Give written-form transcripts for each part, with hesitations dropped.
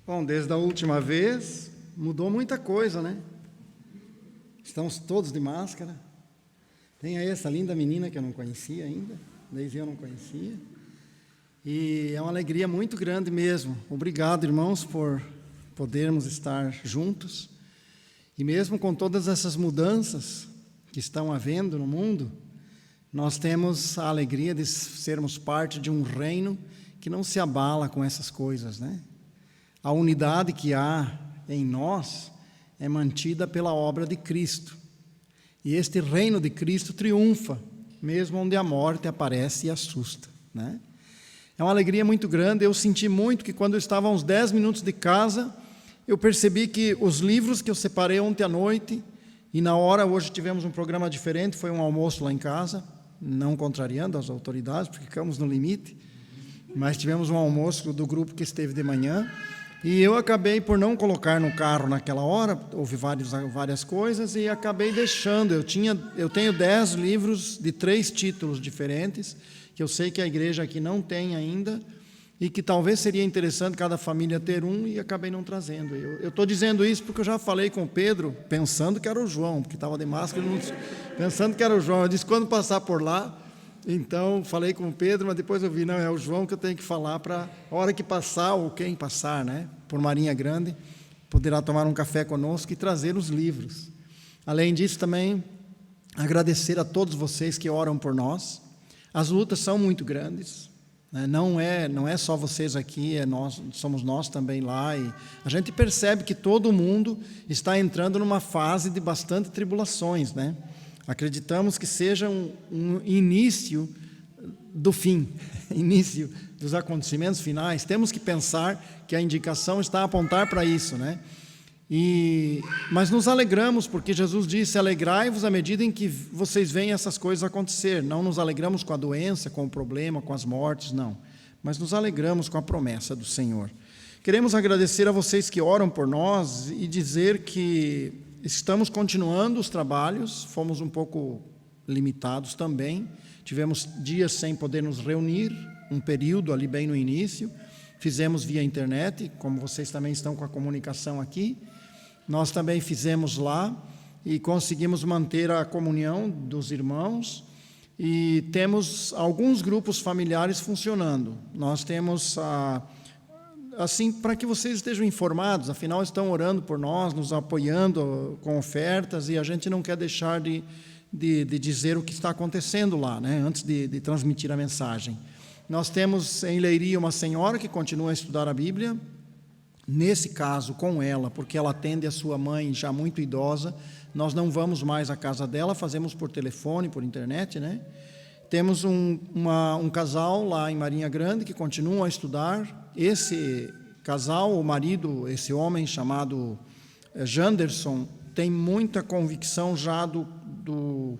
Bom, desde a última vez, mudou muita coisa, né? Estamos todos de máscara. Tem aí essa linda menina que eu não conhecia ainda, desde eu não conhecia. E é uma alegria muito grande mesmo. Obrigado, irmãos, por podermos estar juntos. E mesmo com todas essas mudanças que estão havendo no mundo, nós temos a alegria de sermos parte de um reino que não se abala com essas coisas, né? A unidade que há em nós é mantida pela obra de Cristo. E este reino de Cristo triunfa, mesmo onde a morte aparece e assusta, né? É uma alegria muito grande. Eu senti muito que quando eu estava a uns 10 minutos de casa, eu percebi que os livros que eu separei ontem à noite, e na hora, hoje tivemos um programa diferente, foi um almoço lá em casa, não contrariando as autoridades, porque ficamos no limite, mas tivemos um almoço do grupo que esteve de manhã, e eu acabei por não colocar no carro naquela hora, houve várias coisas, e acabei deixando. Eu tenho 10 livros de 3 títulos diferentes, que eu sei que a igreja aqui não tem ainda, e que talvez seria interessante cada família ter um, e acabei não trazendo. Eu estou dizendo isso porque eu já falei com o Pedro, pensando que era o João, porque estava de máscara, pensando que era o João. Eu disse, quando passar por lá, então falei com o Pedro, mas depois eu vi, não, é o João que eu tenho que falar para a hora que passar, ou quem passar, né, por Marinha Grande, poderá tomar um café conosco e trazer os livros. Além disso, também agradecer a todos vocês que oram por nós. As lutas são muito grandes, né? Não é só vocês aqui, somos nós também lá, e a gente percebe que todo mundo está entrando numa fase de bastante tribulações, né? Acreditamos que seja um início do fim, início dos acontecimentos finais. Temos que pensar que a indicação está a apontar para isso, né? Mas nos alegramos, porque Jesus disse, alegrai-vos à medida em que vocês veem essas coisas acontecer. Não nos alegramos com a doença, com o problema, com as mortes, não. Mas nos alegramos com a promessa do Senhor. Queremos agradecer a vocês que oram por nós e dizer que estamos continuando os trabalhos, fomos um pouco limitados também, tivemos dias sem poder nos reunir, um período ali bem no início, fizemos via internet, como vocês também estão com a comunicação aqui, nós também fizemos lá e conseguimos manter a comunhão dos irmãos e temos alguns grupos familiares funcionando. Nós temos assim, para que vocês estejam informados, afinal estão orando por nós, nos apoiando com ofertas, e a gente não quer deixar de dizer o que está acontecendo lá, né, antes de transmitir a mensagem. Nós temos em Leiria uma senhora que continua a estudar a Bíblia, nesse caso com ela, porque ela atende a sua mãe já muito idosa, nós não vamos mais à casa dela, fazemos por telefone, por internet, né? Temos um casal lá em Marinha Grande que continuam a estudar. Esse casal, o marido, esse homem chamado Janderson, tem muita convicção já do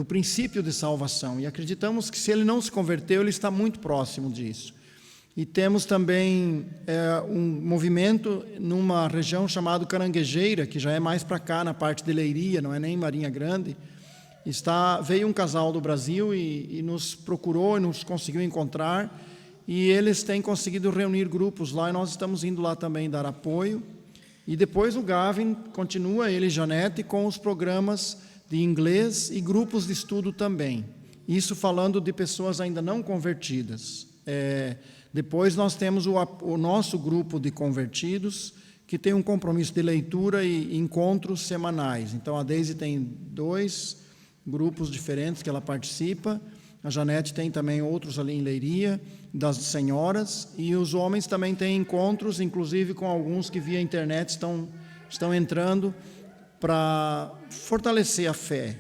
princípio de salvação, e acreditamos que se ele não se converteu, ele está muito próximo disso. E temos também um movimento numa região chamada Caranguejeira, que já é mais para cá, na parte de Leiria, não é nem Marinha Grande. Veio um casal do Brasil e nos procurou e nos conseguiu encontrar, e eles têm conseguido reunir grupos lá, e nós estamos indo lá também dar apoio. E depois o Gavin continua, ele e Janete, com os programas de inglês e grupos de estudo também. Isso falando de pessoas ainda não convertidas. Depois nós temos o nosso grupo de convertidos, que tem um compromisso de leitura e encontros semanais. Então a Deise tem 2 grupos diferentes que ela participa, a Janete tem também outros ali em Leiria, das senhoras, e os homens também têm encontros, inclusive com alguns que via internet estão entrando para fortalecer a fé,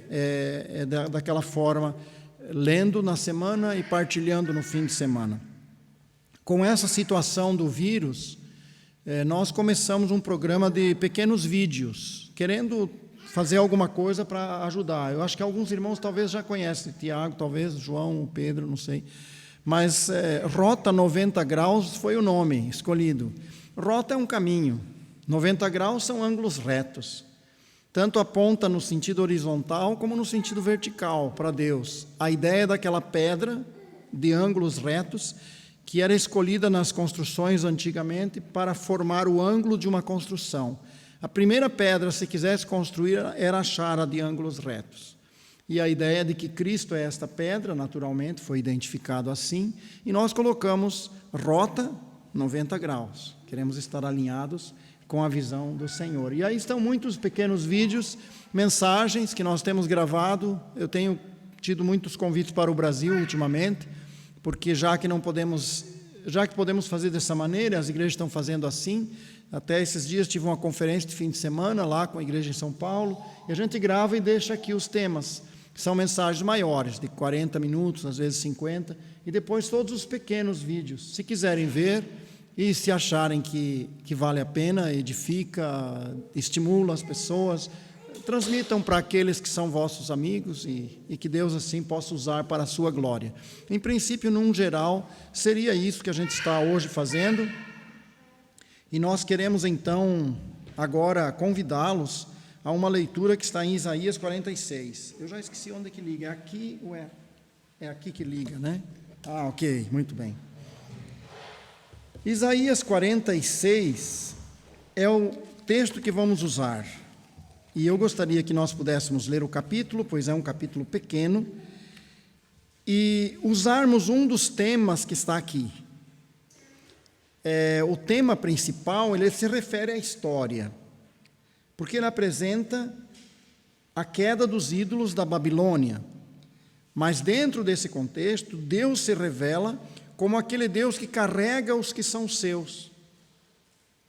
daquela forma, lendo na semana e partilhando no fim de semana. Com essa situação do vírus, nós começamos um programa de pequenos vídeos, querendo fazer alguma coisa para ajudar. Eu acho que alguns irmãos talvez já conhecem, Tiago, talvez, João, Pedro, não sei. Mas Rota 90 Graus foi o nome escolhido. Rota é um caminho, 90 graus são ângulos retos. Tanto aponta no sentido horizontal como no sentido vertical para Deus. A ideia daquela pedra de ângulos retos que era escolhida nas construções antigamente para formar o ângulo de uma construção. A primeira pedra, se quisesse construir, era a chara de ângulos retos. E a ideia de que Cristo é esta pedra, naturalmente, foi identificado assim, e nós colocamos rota 90 graus. Queremos estar alinhados com a visão do Senhor. E aí estão muitos pequenos vídeos, mensagens que nós temos gravado. Eu tenho tido muitos convites para o Brasil ultimamente, porque já que podemos fazer dessa maneira, as igrejas estão fazendo assim. Até esses dias tive uma conferência de fim de semana lá com a igreja em São Paulo, e a gente grava e deixa aqui os temas, que são mensagens maiores, de 40 minutos, às vezes 50, e depois todos os pequenos vídeos. Se quiserem ver e se acharem que vale a pena, edifica, estimula as pessoas, transmitam para aqueles que são vossos amigos e que Deus assim possa usar para a sua glória. Em princípio, num geral, seria isso que a gente está hoje fazendo. E nós queremos, então, agora convidá-los a uma leitura que está em Isaías 46. Eu já esqueci onde é que liga. É aqui ou é aqui que liga, né? Ah, ok, muito bem. Isaías 46 é o texto que vamos usar. E eu gostaria que nós pudéssemos ler o capítulo, pois é um capítulo pequeno, e usarmos um dos temas que está aqui. O tema principal, ele se refere à história, porque ele apresenta a queda dos ídolos da Babilônia. Mas dentro desse contexto, Deus se revela como aquele Deus que carrega os que são seus.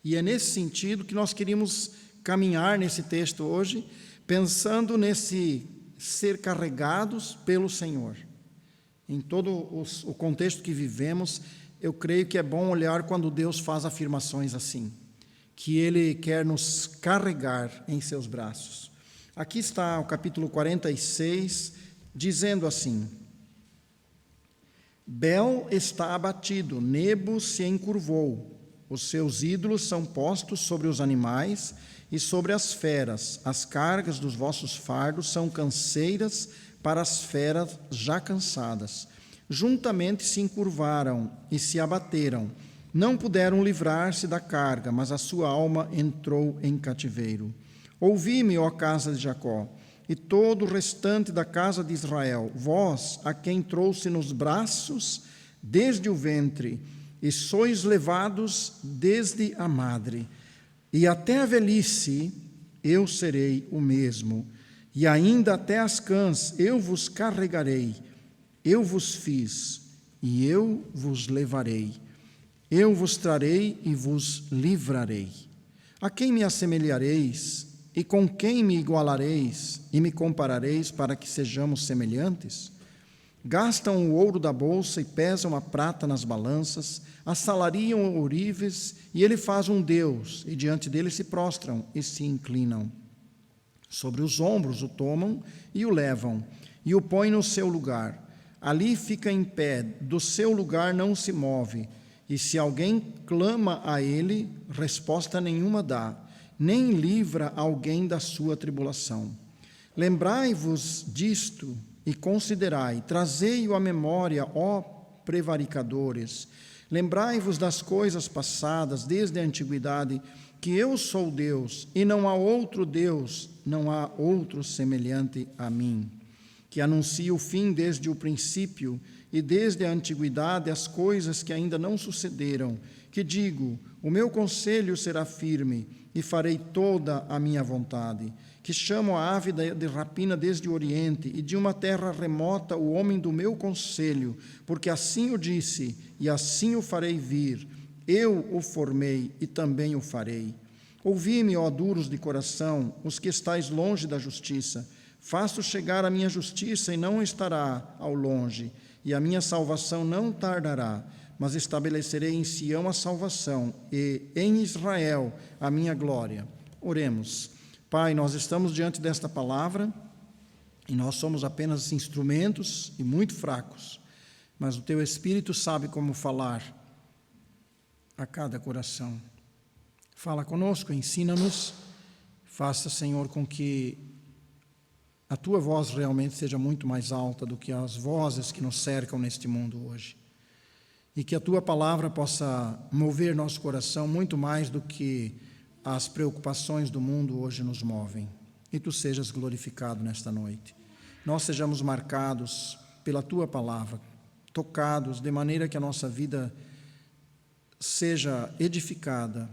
E é nesse sentido que nós queríamos caminhar nesse texto hoje, pensando nesse ser carregados pelo Senhor. Em todo o contexto que vivemos, eu creio que é bom olhar quando Deus faz afirmações assim, que Ele quer nos carregar em seus braços. Aqui está o capítulo 46, dizendo assim: Bel está abatido, Nebo se encurvou, os seus ídolos são postos sobre os animais e sobre as feras, as cargas dos vossos fardos são canseiras para as feras já cansadas. Juntamente se encurvaram e se abateram, não puderam livrar-se da carga, mas a sua alma entrou em cativeiro. Ouvi-me, ó casa de Jacó, e todo o restante da casa de Israel, vós, a quem trouxe nos braços desde o ventre, e sois levados desde a madre, e até a velhice eu serei o mesmo, e ainda até as cãs eu vos carregarei. Eu vos fiz, e eu vos levarei. Eu vos trarei e vos livrarei. A quem me assemelhareis, e com quem me igualareis, e me comparareis para que sejamos semelhantes? Gastam o ouro da bolsa e pesam a prata nas balanças, assalariam ourives, e ele faz um Deus, e diante dele se prostram e se inclinam. Sobre os ombros o tomam e o levam, e o põem no seu lugar. Ali fica em pé, do seu lugar não se move, e se alguém clama a ele, resposta nenhuma dá, nem livra alguém da sua tribulação. Lembrai-vos disto e considerai, trazei-o à memória, ó prevaricadores. Lembrai-vos das coisas passadas desde a antiguidade, que eu sou Deus, e não há outro Deus, não há outro semelhante a mim, que anuncia o fim desde o princípio e desde a antiguidade as coisas que ainda não sucederam, que digo, o meu conselho será firme e farei toda a minha vontade, que chamo a ave de rapina desde o oriente e de uma terra remota o homem do meu conselho, porque assim o disse e assim o farei vir, eu o formei e também o farei. Ouvi-me, ó duros de coração, os que estáis longe da justiça. Faço chegar a minha justiça e não estará ao longe, e a minha salvação não tardará, mas estabelecerei em Sião a salvação e em Israel a minha glória. Oremos. Pai, nós estamos diante desta palavra e nós somos apenas instrumentos e muito fracos, mas o Teu Espírito sabe como falar a cada coração. Fala conosco, ensina-nos, faça, Senhor, com que a Tua voz realmente seja muito mais alta do que as vozes que nos cercam neste mundo hoje. e que a Tua palavra possa mover nosso coração muito mais do que as preocupações do mundo hoje nos movem. E Tu sejas glorificado nesta noite. Nós sejamos marcados pela Tua palavra, tocados de maneira que a nossa vida seja edificada,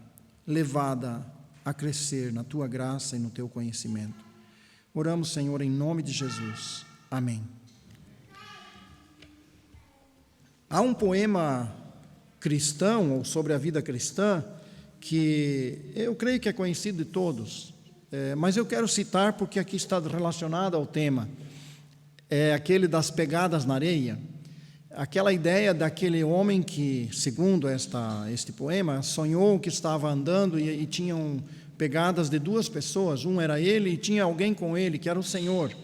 levada a crescer na Tua graça e no Teu conhecimento. Oramos, Senhor, em nome de Jesus. Amém. Há um poema cristão, ou sobre a vida cristã, que eu creio que é conhecido de todos, mas eu quero citar porque aqui está relacionado ao tema. É aquele das pegadas na areia, aquela ideia daquele homem que, segundo este poema, sonhou que estava andando e tinham pegadas de duas pessoas, um era ele e tinha alguém com ele, que era o Senhor.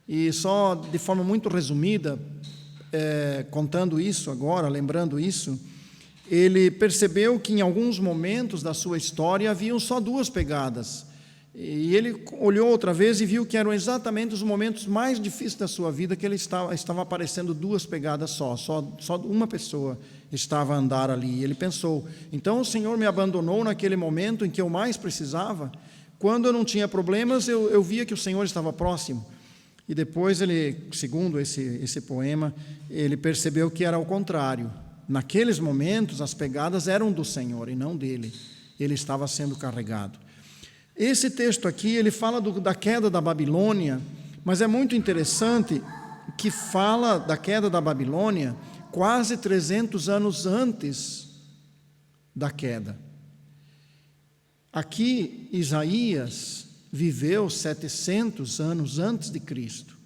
E só de forma muito resumida, contando isso agora, lembrando isso, ele percebeu que em alguns momentos da sua história haviam só duas pegadas. E ele olhou outra vez e viu que eram exatamente os momentos mais difíceis da sua vida, que ele estava aparecendo duas pegadas só uma pessoa estava a andar ali. E ele pensou, então o Senhor me abandonou naquele momento em que eu mais precisava? Quando eu não tinha problemas, eu via que o Senhor estava próximo. E depois ele, segundo esse poema, ele percebeu que era ao contrário. Naqueles momentos as pegadas eram do Senhor e não dele. Ele estava sendo carregado. Esse texto aqui, ele fala da queda da Babilônia, mas é muito interessante que fala da queda da Babilônia quase 300 anos antes da queda. Aqui, Isaías viveu 700 anos antes de Cristo.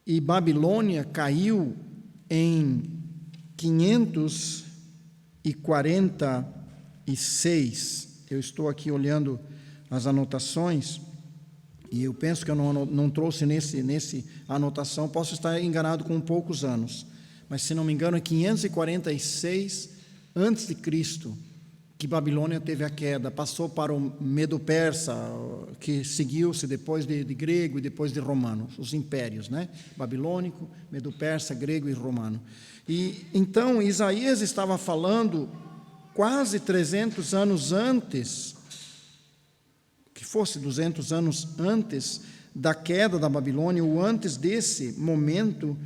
E Babilônia caiu em 546. Eu estou aqui olhando as anotações e eu penso que eu não trouxe nesse anotação, posso estar enganado com poucos anos, mas se não me engano é 546 antes de Cristo que Babilônia teve a queda, passou para o Medo-Persa, que seguiu-se depois de grego e depois de romano, os impérios, né? Babilônico, Medo-Persa, grego e romano. E então Isaías estava falando quase 300 anos antes, que fosse 200 anos antes da queda da Babilônia, ou antes desse momento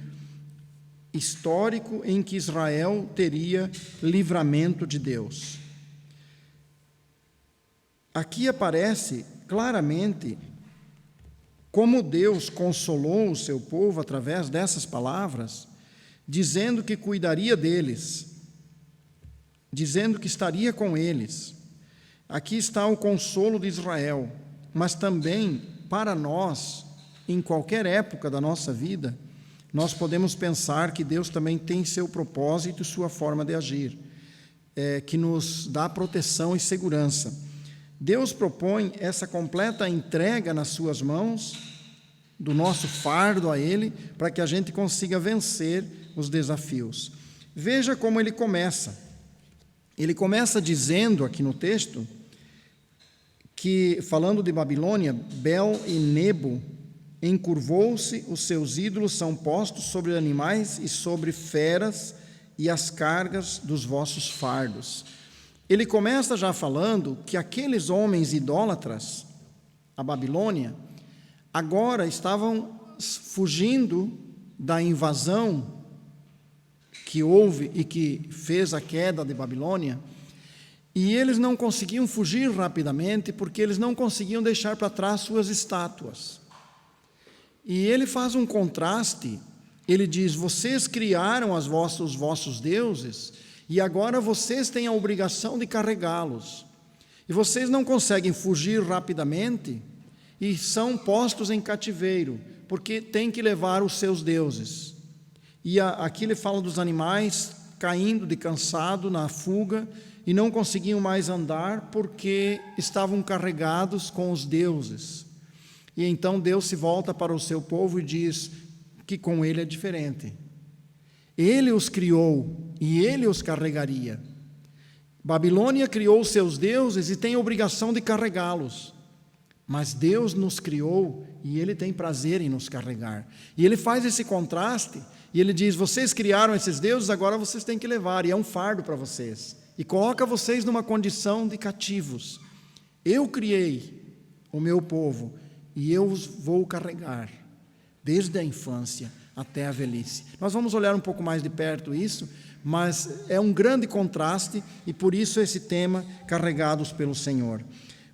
histórico em que Israel teria livramento de Deus. Aqui aparece claramente como Deus consolou o seu povo através dessas palavras, dizendo que cuidaria deles, dizendo que estaria com eles. Aqui está o consolo de Israel, mas também para nós, em qualquer época da nossa vida, nós podemos pensar que Deus também tem seu propósito e sua forma de agir, que nos dá proteção e segurança. Deus propõe essa completa entrega nas suas mãos, do nosso fardo a Ele, para que a gente consiga vencer os desafios. Veja como ele começa. Ele começa dizendo aqui no texto que, falando de Babilônia, Bel e Nebo encurvou-se, os seus ídolos são postos sobre animais e sobre feras e as cargas dos vossos fardos. Ele começa já falando que aqueles homens idólatras, a Babilônia, agora estavam fugindo da invasão que houve e que fez a queda de Babilônia, e eles não conseguiam fugir rapidamente porque eles não conseguiam deixar para trás suas estátuas. E ele faz um contraste, ele diz, vocês criaram os vossos deuses e agora vocês têm a obrigação de carregá-los. E vocês não conseguem fugir rapidamente e são postos em cativeiro, porque têm que levar os seus deuses. E aqui ele fala dos animais caindo de cansado na fuga e não conseguiam mais andar porque estavam carregados com os deuses. E então Deus se volta para o seu povo e diz que com ele é diferente. Ele os criou e ele os carregaria. Babilônia criou seus deuses e tem a obrigação de carregá-los. mas Deus nos criou e Ele tem prazer em nos carregar. E Ele faz esse contraste, e Ele diz, vocês criaram esses deuses, agora vocês têm que levar, e é um fardo para vocês. E coloca vocês numa condição de cativos. Eu criei o meu povo, e eu os vou carregar, desde a infância até a velhice. Nós vamos olhar um pouco mais de perto isso, mas é um grande contraste, e por isso esse tema, carregados pelo Senhor.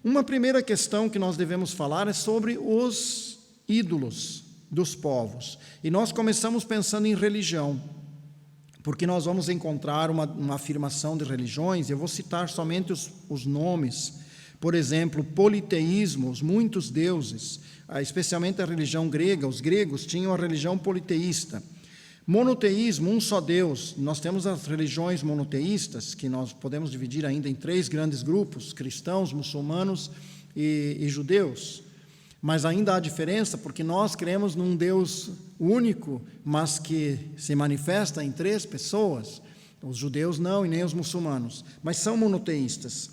Uma primeira questão que nós devemos falar é sobre os ídolos dos povos. E nós começamos pensando em religião, porque nós vamos encontrar uma afirmação de religiões, eu vou citar somente os nomes. Por exemplo, politeísmo, muitos deuses, especialmente a religião grega, os gregos tinham a religião politeísta. Monoteísmo, um só Deus, nós temos as religiões monoteístas, que nós podemos dividir ainda em 3 grandes grupos, cristãos, muçulmanos e judeus. Mas ainda há diferença, porque nós cremos num Deus único, mas que se manifesta em 3 pessoas. Os judeus não, e nem os muçulmanos, mas são monoteístas.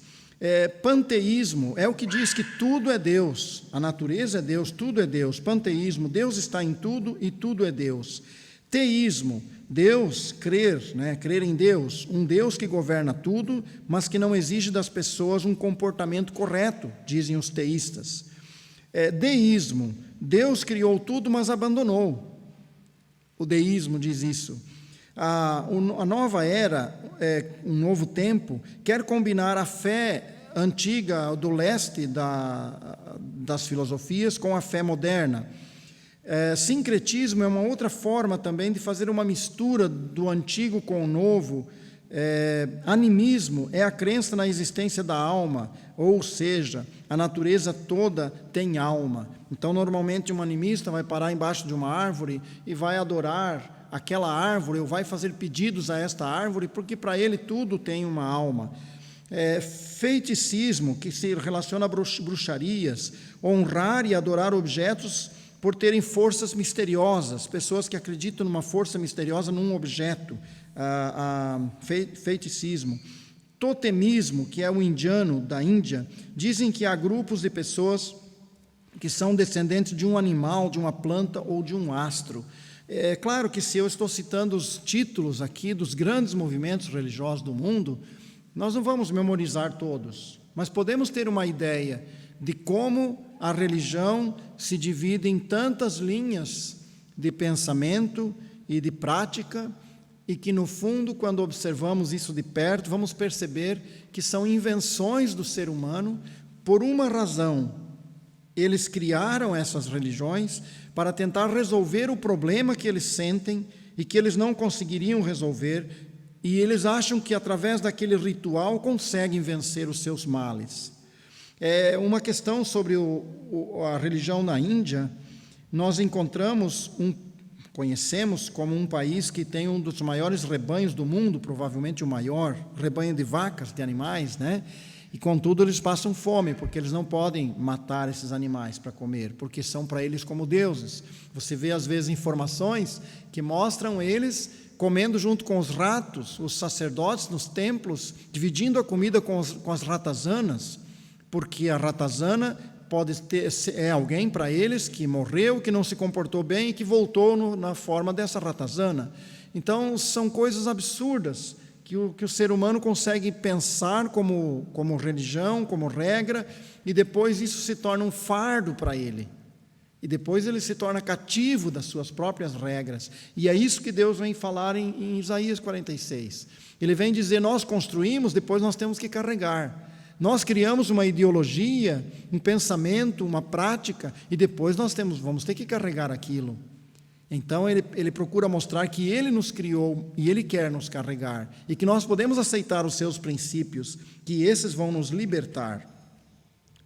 Panteísmo é o que diz que tudo é Deus, a natureza é Deus, tudo é Deus. Panteísmo, Deus está em tudo e tudo é Deus. Teísmo, Deus, crer em Deus, um Deus que governa tudo, mas que não exige das pessoas um comportamento correto, dizem os teístas. Deísmo, Deus criou tudo, mas abandonou. O deísmo diz isso. A nova era, um novo tempo, quer combinar a fé antiga do leste das filosofias com a fé moderna. Sincretismo é uma outra forma também de fazer uma mistura do antigo com o novo. Animismo é a crença na existência da alma, ou seja, a natureza toda tem alma. Então, normalmente, um animista vai parar embaixo de uma árvore e vai adorar aquela árvore, ou vai fazer pedidos a esta árvore, porque para ele tudo tem uma alma. Feiticismo, que se relaciona a bruxarias, honrar e adorar objetos por terem forças misteriosas, pessoas que acreditam numa força misteriosa num objeto. Feiticismo. Totemismo, que é o indiano da Índia, dizem que há grupos de pessoas que são descendentes de um animal, de uma planta ou de um astro. É claro que se eu estou citando os títulos aqui dos grandes movimentos religiosos do mundo, nós não vamos memorizar todos, mas podemos ter uma ideia de como a religião se divide em tantas linhas de pensamento e de prática, e que, no fundo, quando observamos isso de perto, vamos perceber que são invenções do ser humano por uma razão. Eles criaram essas religiões para tentar resolver o problema que eles sentem e que eles não conseguiriam resolver, e eles acham que, através daquele ritual, conseguem vencer os seus males. Uma questão sobre a religião na Índia, nós conhecemos como um país que tem um dos maiores rebanhos do mundo, provavelmente o maior, rebanho de vacas, de animais, E, contudo, eles passam fome, porque eles não podem matar esses animais para comer, porque são para eles como deuses. Você vê, às vezes, informações que mostram eles comendo junto com os ratos, os sacerdotes nos templos, dividindo a comida com as ratazanas, porque a ratazana é alguém para eles que morreu, que não se comportou bem e que voltou na forma dessa ratazana. Então, são coisas absurdas que o ser humano consegue pensar como religião, como regra, e depois isso se torna um fardo para ele. E depois ele se torna cativo das suas próprias regras. E é isso que Deus vem falar em Isaías 46. Ele vem dizer, nós construímos, depois nós temos que carregar. Nós criamos uma ideologia, um pensamento, uma prática, e depois nós vamos ter que carregar aquilo. Então, ele procura mostrar que ele nos criou e ele quer nos carregar, e que nós podemos aceitar os seus princípios, que esses vão nos libertar.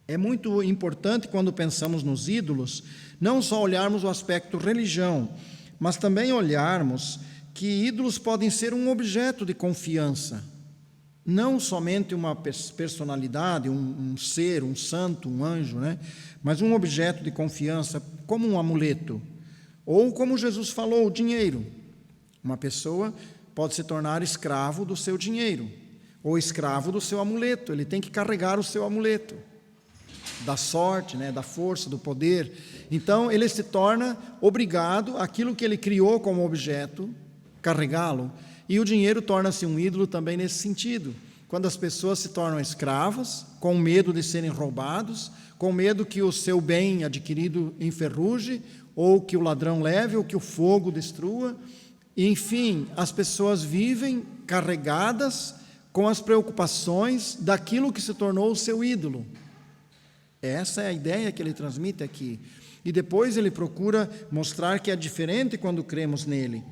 É muito importante, quando pensamos nos ídolos, não só olharmos o aspecto religião, mas também olharmos que ídolos podem ser um objeto de confiança. Não somente uma personalidade, um ser, um santo, um anjo, mas um objeto de confiança, como um amuleto. Ou, como Jesus falou, o dinheiro. Uma pessoa pode se tornar escravo do seu dinheiro, ou escravo do seu amuleto. Ele tem que carregar o seu amuleto. da sorte, né, da força, do poder. Então, ele se torna obrigado, aquilo que ele criou como objeto, carregá-lo. E o dinheiro torna-se um ídolo também nesse sentido. Quando as pessoas se tornam escravas, com medo de serem roubados, com medo que o seu bem adquirido enferruje, ou que o ladrão leve, ou que o fogo destrua. Enfim, as pessoas vivem carregadas com as preocupações daquilo que se tornou o seu ídolo. Essa é a ideia que ele transmite aqui. E depois ele procura mostrar que é diferente quando cremos nele.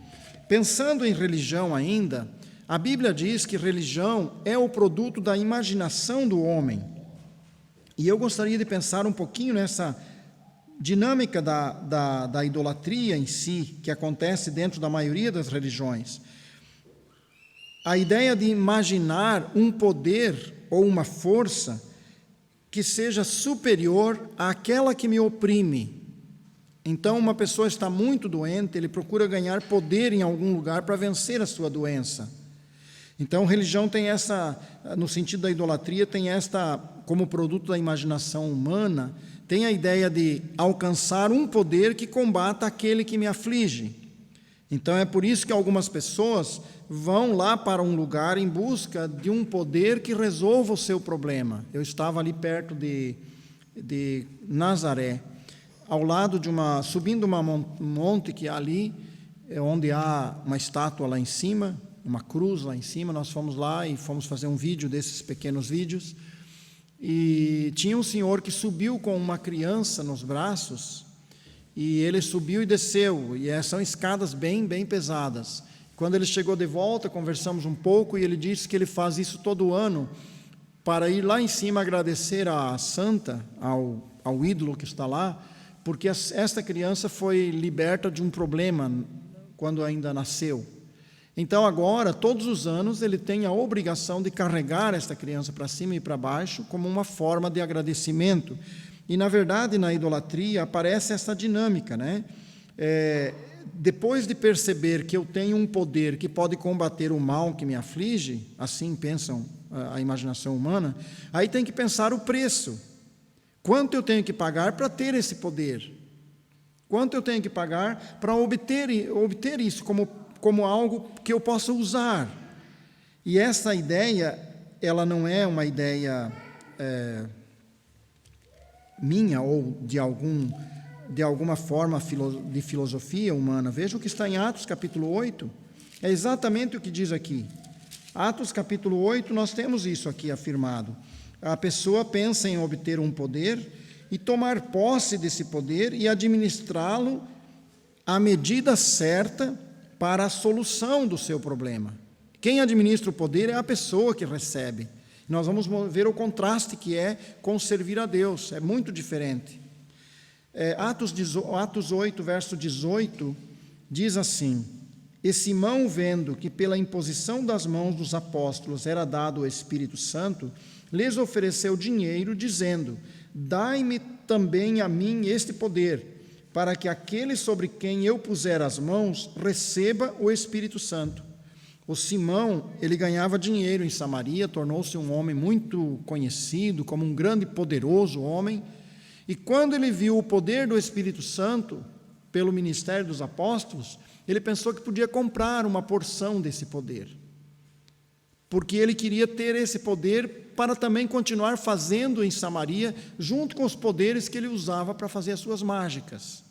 Pensando em religião ainda, a Bíblia diz que religião é o produto da imaginação do homem. E eu gostaria de pensar um pouquinho nessa dinâmica da idolatria em si, que acontece dentro da maioria das religiões. A ideia de imaginar um poder ou uma força que seja superior àquela que me oprime. Então, uma pessoa está muito doente, ele procura ganhar poder em algum lugar para vencer a sua doença. Então, religião tem essa, no sentido da idolatria, tem esta, como produto da imaginação humana, tem a ideia de alcançar um poder que combata aquele que me aflige. Então, é por isso que algumas pessoas vão lá para um lugar em busca de um poder que resolva o seu problema. Eu estava ali perto de Nazaré, ao lado de subindo um monte que há ali, onde há uma estátua lá em cima, uma cruz lá em cima. Nós fomos lá e fomos fazer um vídeo desses pequenos vídeos, e tinha um senhor que subiu com uma criança nos braços, e ele subiu e desceu, e são escadas bem pesadas. Quando ele chegou de volta, conversamos um pouco, e ele disse que ele faz isso todo ano, para ir lá em cima agradecer à santa, ao ídolo que está lá, porque esta criança foi liberta de um problema quando ainda nasceu. Então agora, todos os anos, ele tem a obrigação de carregar esta criança para cima e para baixo, como uma forma de agradecimento. E, na verdade, na idolatria aparece essa dinâmica, né? Depois de perceber que eu tenho um poder que pode combater o mal que me aflige, assim pensam a imaginação humana, aí tem que pensar o preço. Quanto eu tenho que pagar para ter esse poder? Quanto eu tenho que pagar para obter isso como algo que eu possa usar? E essa ideia, ela não é uma ideia minha ou de alguma forma de filosofia humana. Veja o que está em Atos capítulo 8, é exatamente o que diz aqui. Atos capítulo 8, nós temos isso aqui afirmado. A pessoa pensa em obter um poder e tomar posse desse poder e administrá-lo à medida certa para a solução do seu problema. Quem administra o poder é a pessoa que recebe. Nós vamos ver o contraste que é com servir a Deus, é muito diferente. Atos 8, verso 18, diz assim: E Simão, vendo que pela imposição das mãos dos apóstolos era dado o Espírito Santo, lhes ofereceu dinheiro, dizendo: Dai-me também a mim este poder, para que aquele sobre quem eu puser as mãos receba o Espírito Santo. O Simão, ele ganhava dinheiro em Samaria, tornou-se um homem muito conhecido, como um grande e poderoso homem, e quando ele viu o poder do Espírito Santo, pelo ministério dos apóstolos, ele pensou que podia comprar uma porção desse poder, porque ele queria ter esse poder para também continuar fazendo em Samaria, junto com os poderes que ele usava para fazer as suas mágicas.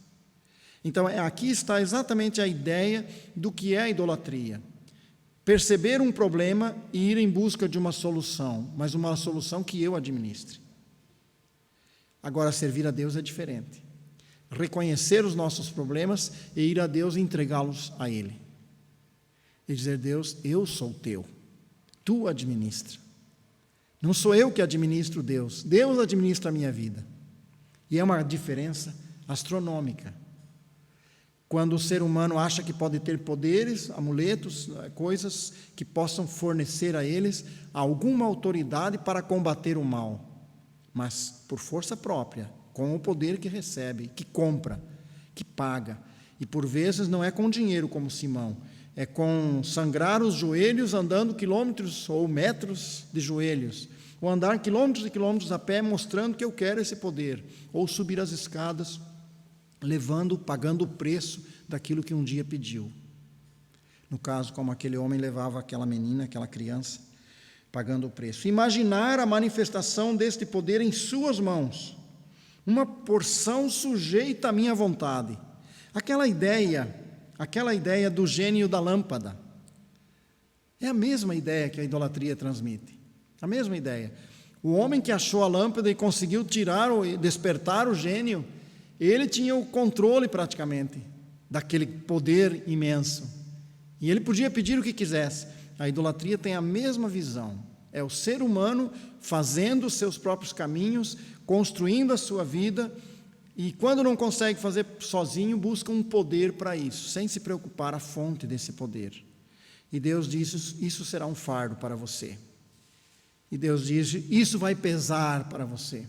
Então, aqui está exatamente a ideia do que é a idolatria. Perceber um problema e ir em busca de uma solução, mas uma solução que eu administre. Agora, servir a Deus é diferente. Reconhecer os nossos problemas e ir a Deus e entregá-los a Ele. E dizer: Deus, eu sou teu, tu administra. Não sou eu que administro Deus, Deus administra a minha vida. E é uma diferença astronômica. Quando o ser humano acha que pode ter poderes, amuletos, coisas que possam fornecer a eles alguma autoridade para combater o mal, mas por força própria, com o poder que recebe, que compra, que paga. E por vezes não é com dinheiro como Simão, é com sangrar os joelhos andando quilômetros ou metros de joelhos. ou andar quilômetros e quilômetros a pé mostrando que eu quero esse poder, ou subir as escadas pagando o preço daquilo que um dia pediu. No caso, como aquele homem levava aquela menina, aquela criança, pagando o preço. Imaginar a manifestação deste poder em suas mãos, uma porção sujeita à minha vontade. Aquela ideia do gênio da lâmpada, é a mesma ideia que a idolatria transmite, a mesma ideia. O homem que achou a lâmpada e conseguiu despertar o gênio, ele tinha o controle praticamente daquele poder imenso, e ele podia pedir o que quisesse. A idolatria tem a mesma visão, é o ser humano fazendo os seus próprios caminhos, construindo a sua vida, e quando não consegue fazer sozinho, busca um poder para isso, sem se preocupar a fonte desse poder. E Deus diz, isso será um fardo para você. E Deus diz, isso vai pesar para você.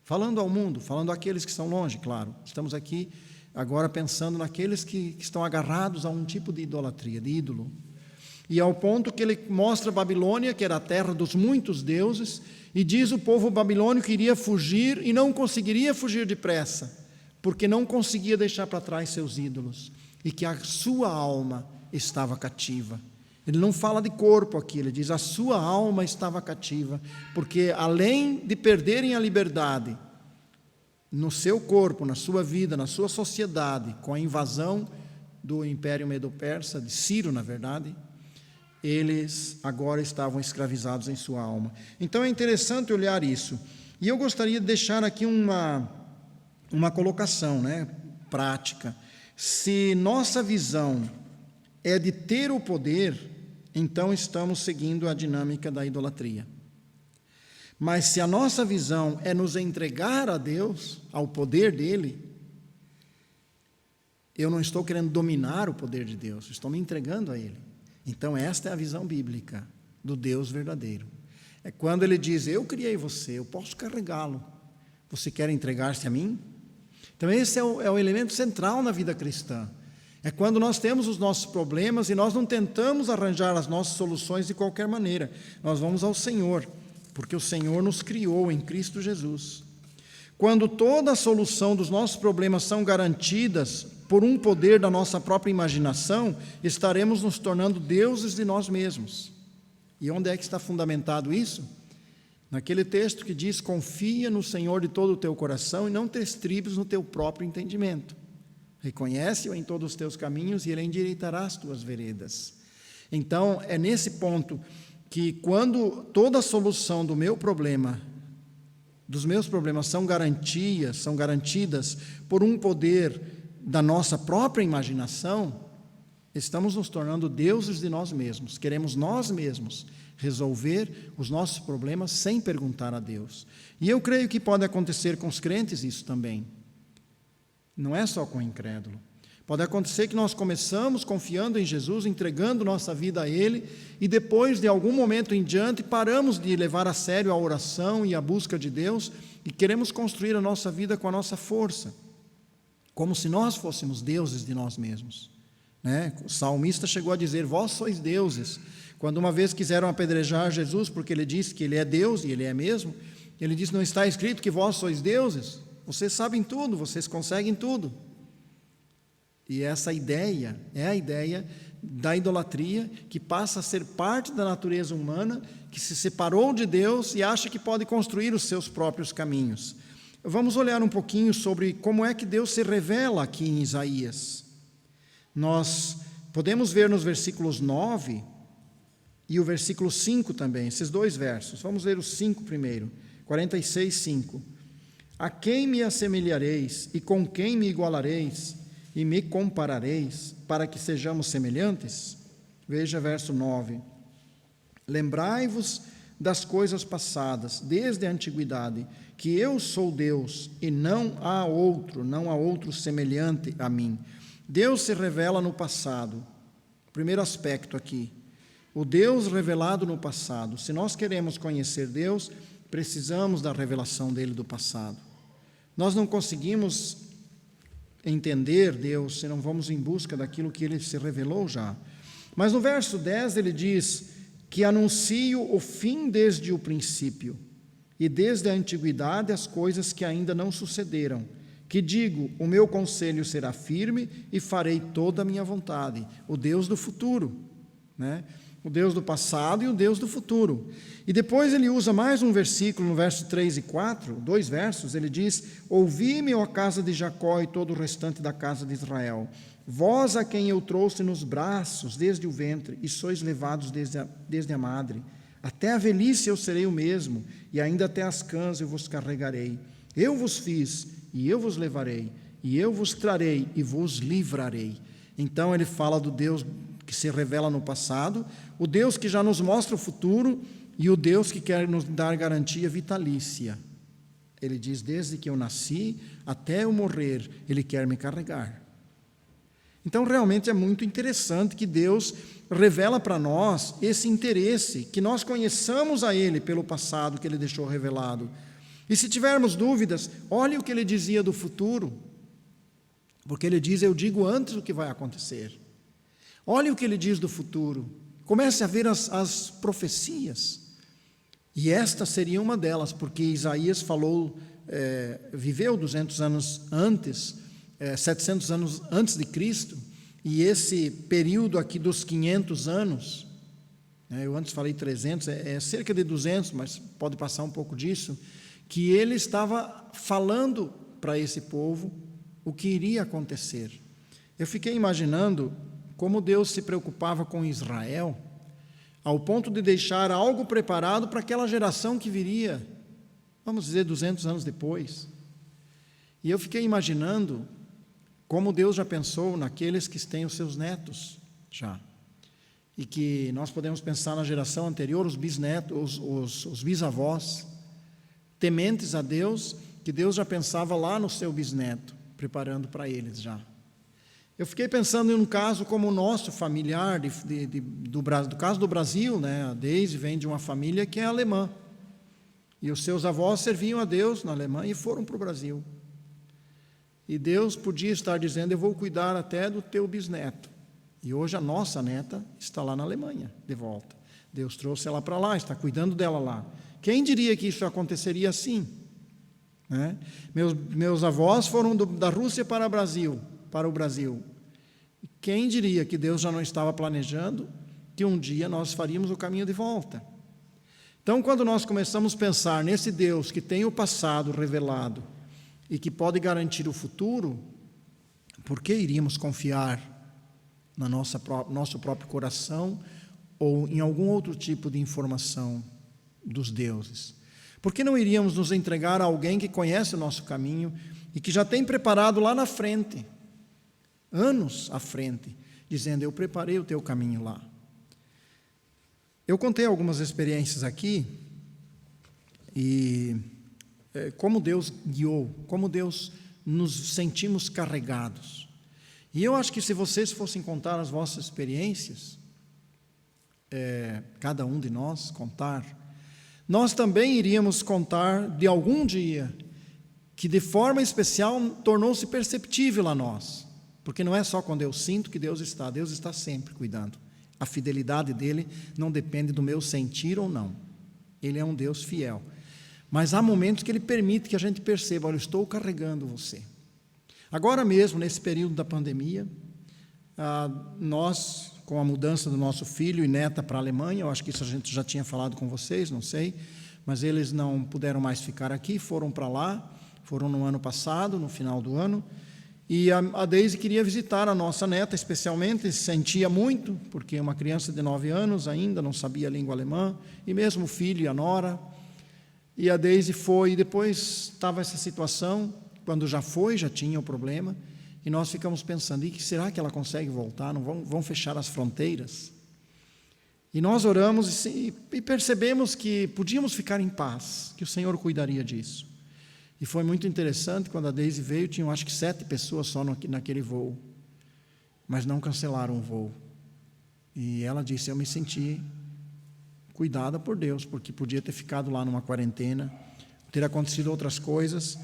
Falando ao mundo, falando àqueles que estão longe, claro. Estamos aqui agora pensando naqueles que estão agarrados a um tipo de idolatria, de ídolo. E ao ponto que ele mostra a Babilônia, que era a terra dos muitos deuses, e diz o povo babilônico que iria fugir e não conseguiria fugir depressa, porque não conseguia deixar para trás seus ídolos, e que a sua alma estava cativa. Ele não fala de corpo aqui, ele diz a sua alma estava cativa, porque além de perderem a liberdade no seu corpo, na sua vida, na sua sociedade, com a invasão do Império Medo-Persa, de Ciro, na verdade, eles agora estavam escravizados em sua alma. Então é interessante olhar isso. E eu gostaria de deixar aqui uma colocação, prática. Se nossa visão é de ter o poder, então estamos seguindo a dinâmica da idolatria. Mas se a nossa visão é nos entregar a Deus, ao poder dele, eu não estou querendo dominar o poder de Deus, estou me entregando a ele. Então esta é a visão bíblica do Deus verdadeiro. É quando ele diz, eu criei você, eu posso carregá-lo. Você quer entregar-se a mim? Então esse é o elemento central na vida cristã. É quando nós temos os nossos problemas e nós não tentamos arranjar as nossas soluções de qualquer maneira. Nós vamos ao Senhor, porque o Senhor nos criou em Cristo Jesus. Quando toda a solução dos nossos problemas são garantidas por um poder da nossa própria imaginação, estaremos nos tornando deuses de nós mesmos. E onde é que está fundamentado isso? Naquele texto que diz, confia no Senhor de todo o teu coração e não te estribes no teu próprio entendimento. Reconhece-o em todos os teus caminhos e ele endireitará as tuas veredas. Então, é nesse ponto que quando toda a solução do meu problema, dos meus problemas são garantidas por um poder da nossa própria imaginação, estamos nos tornando deuses de nós mesmos. Queremos nós mesmos resolver os nossos problemas sem perguntar a Deus. E eu creio que pode acontecer com os crentes isso também. Não é só com o incrédulo. Pode acontecer que nós começamos confiando em Jesus, entregando nossa vida a Ele, e depois de algum momento em diante paramos de levar a sério a oração e a busca de Deus e queremos construir a nossa vida com a nossa força, como se nós fôssemos deuses de nós mesmos. O salmista chegou a dizer, vós sois deuses. Quando uma vez quiseram apedrejar Jesus, porque ele disse que ele é Deus, e ele é mesmo, ele disse, não está escrito que vós sois deuses? Vocês sabem tudo, vocês conseguem tudo. E essa ideia é a ideia da idolatria, que passa a ser parte da natureza humana, que se separou de Deus e acha que pode construir os seus próprios caminhos. Vamos olhar um pouquinho sobre como é que Deus se revela aqui em Isaías. Nós podemos ver nos versículos 9 e o versículo 5 também, esses dois versos. Vamos ler o 5 primeiro, 46, 5. A quem me assemelhareis e com quem me igualareis e me comparareis para que sejamos semelhantes? Veja verso 9. Lembrai-vos das coisas passadas, desde a antiguidade, que eu sou Deus e não há outro semelhante a mim. Deus se revela no passado. Primeiro aspecto aqui, o Deus revelado no passado. Se nós queremos conhecer Deus, precisamos da revelação dele do passado. Nós não conseguimos entender Deus se não vamos em busca daquilo que ele se revelou já. Mas no verso 10 ele diz, que anuncio o fim desde o princípio, e desde a antiguidade as coisas que ainda não sucederam, que digo, o meu conselho será firme e farei toda a minha vontade. O Deus do futuro, né? O Deus do passado e o Deus do futuro. E depois ele usa mais um versículo, no verso 3 e 4, 2 versos, ele diz: ouvi-me, ó casa de Jacó e todo o restante da casa de Israel, vós a quem eu trouxe nos braços desde o ventre, e sois levados desde a madre. Até a velhice eu serei o mesmo, e ainda até as cãs eu vos carregarei. Eu vos fiz, e eu vos levarei, e eu vos trarei, e vos livrarei. Então ele fala do Deus que se revela no passado, o Deus que já nos mostra o futuro, e o Deus que quer nos dar garantia vitalícia. Ele diz, desde que eu nasci até eu morrer, Ele quer me carregar. Então, realmente é muito interessante que Deus revela para nós esse interesse, que nós conheçamos a Ele pelo passado que Ele deixou revelado. E se tivermos dúvidas, olhe o que Ele dizia do futuro, porque Ele diz, eu digo antes o que vai acontecer. Olhe o que Ele diz do futuro, comece a ver as profecias. E esta seria uma delas, porque Isaías falou, viveu 200 anos antes, 700 anos antes de Cristo, e esse período aqui dos 500 anos, eu antes falei 300, é cerca de 200, mas pode passar um pouco disso, que ele estava falando para esse povo o que iria acontecer. Eu fiquei imaginando como Deus se preocupava com Israel, ao ponto de deixar algo preparado para aquela geração que viria, vamos dizer, 200 anos depois. E eu fiquei imaginando como Deus já pensou naqueles que têm os seus netos já. E que nós podemos pensar na geração anterior, os bisnetos, os bisavós, tementes a Deus, que Deus já pensava lá no seu bisneto, preparando para eles já. Eu fiquei pensando em um caso como o nosso familiar, do caso do Brasil, né? A Deise vem de uma família que é alemã, e os seus avós serviam a Deus na Alemanha e foram para o Brasil. E Deus podia estar dizendo, eu vou cuidar até do teu bisneto. E hoje a nossa neta está lá na Alemanha, de volta. Deus trouxe ela para lá, está cuidando dela lá. Quem diria que isso aconteceria assim? Né? Meus avós foram da Rússia para o Brasil. Quem diria que Deus já não estava planejando que um dia nós faríamos o caminho de volta? Então, quando nós começamos a pensar nesse Deus que tem o passado revelado e que pode garantir o futuro, por que iríamos confiar no nosso próprio coração ou em algum outro tipo de informação dos deuses? Por que não iríamos nos entregar a alguém que conhece o nosso caminho e que já tem preparado lá na frente, anos à frente, dizendo, eu preparei o teu caminho lá. Eu contei algumas experiências aqui, e como Deus guiou, como Deus nos sentimos carregados. E eu acho que se vocês fossem contar as vossas experiências, cada um de nós contar, nós também iríamos contar de algum dia que de forma especial tornou-se perceptível a nós. Porque não é só quando eu sinto que Deus está sempre cuidando. A fidelidade dele não depende do meu sentir ou não. Ele é um Deus fiel. Mas há momentos que ele permite que a gente perceba, olha, eu estou carregando você. Agora mesmo, nesse período da pandemia, nós, com a mudança do nosso filho e neta para a Alemanha, eu acho que isso a gente já tinha falado com vocês, não sei, mas eles não puderam mais ficar aqui, foram para lá, foram no ano passado, no final do ano, e a Deise queria visitar a nossa neta, especialmente, sentia muito, porque uma criança de 9 anos ainda não sabia a língua alemã, e mesmo o filho e a nora. E a Deise foi, e depois estava essa situação, quando já tinha o problema, e nós ficamos pensando, e será que ela consegue voltar? Não vão fechar as fronteiras? E nós oramos e percebemos que podíamos ficar em paz, que o Senhor cuidaria disso. E foi muito interessante, quando a Deise veio, tinham acho que 7 pessoas só naquele voo, mas não cancelaram o voo. E ela disse, eu me senti cuidada por Deus, porque podia ter ficado lá numa quarentena, ter acontecido outras coisas.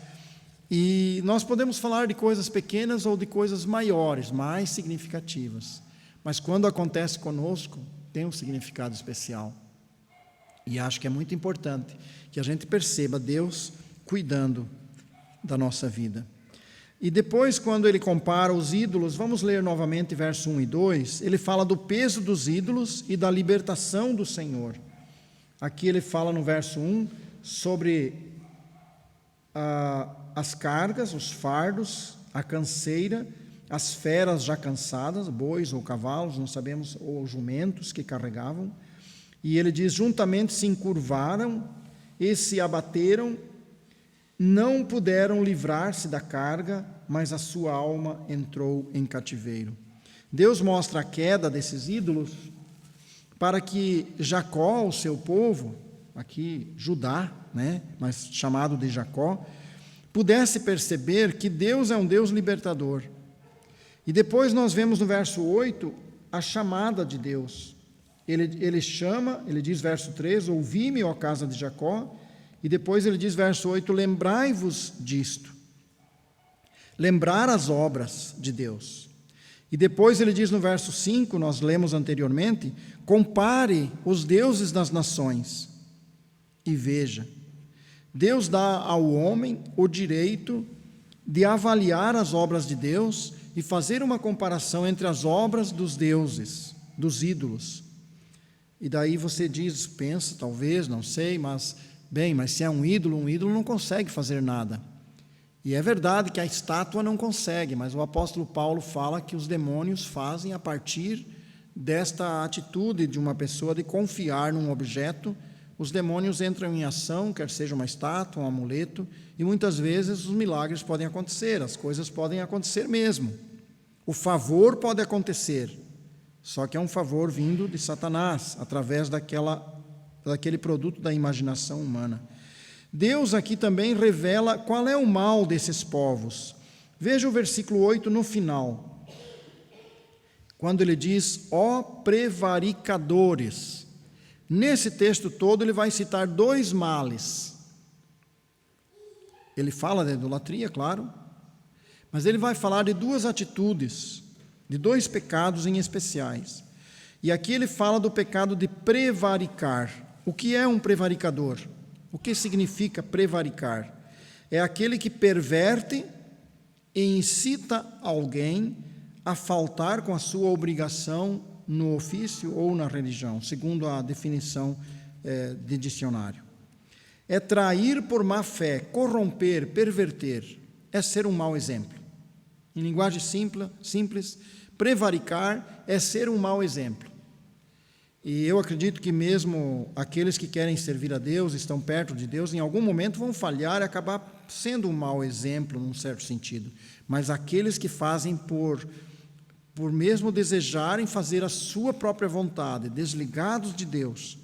E nós podemos falar de coisas pequenas ou de coisas maiores, mais significativas, mas quando acontece conosco, tem um significado especial. E acho que é muito importante que a gente perceba Deus cuidando da nossa vida. E depois, quando ele compara os ídolos, vamos ler novamente verso 1 e 2, ele fala do peso dos ídolos e da libertação do Senhor. Aqui ele fala no verso 1 sobre as cargas, os fardos, a canseira, as feras já cansadas, bois ou cavalos, não sabemos, ou jumentos que carregavam. E ele diz, juntamente se encurvaram e se abateram, não puderam livrar-se da carga, mas a sua alma entrou em cativeiro. Deus mostra a queda desses ídolos para que Jacó, o seu povo, aqui Judá, mas chamado de Jacó, pudesse perceber que Deus é um Deus libertador. E depois nós vemos no verso 8 a chamada de Deus. Ele chama, ele diz verso 3, ouvi-me, ó casa de Jacó, e depois ele diz verso 8, lembrai-vos disto. Lembrar as obras de Deus. E depois ele diz no verso 5, nós lemos anteriormente, compare os deuses das nações e veja. Deus dá ao homem o direito de avaliar as obras de Deus e fazer uma comparação entre as obras dos deuses, dos ídolos. E daí você diz, pensa, talvez, não sei, mas se é um ídolo não consegue fazer nada. E é verdade que a estátua não consegue, mas o apóstolo Paulo fala que os demônios fazem a partir desta atitude de uma pessoa de confiar num objeto. Os demônios entram em ação, quer seja uma estátua, um amuleto, e muitas vezes os milagres podem acontecer, as coisas podem acontecer mesmo. O favor pode acontecer, só que é um favor vindo de Satanás, através daquele produto da imaginação humana. Deus aqui também revela qual é o mal desses povos. Veja o versículo 8 no final, quando ele diz, ó prevaricadores. Nesse texto todo ele vai citar dois males. Ele fala da idolatria, claro, mas ele vai falar de duas atitudes, de dois pecados em especiais. E aqui ele fala do pecado de prevaricar. O que é um prevaricador? O que significa prevaricar? É aquele que perverte e incita alguém a faltar com a sua obrigação no ofício ou na religião, segundo a definição de dicionário. É trair por má fé, corromper, perverter, é ser um mau exemplo. Em linguagem simples, prevaricar é ser um mau exemplo. E eu acredito que mesmo aqueles que querem servir a Deus, estão perto de Deus, em algum momento vão falhar e acabar sendo um mau exemplo, num certo sentido. Mas aqueles que fazem por mesmo desejarem fazer a sua própria vontade, desligados de Deus,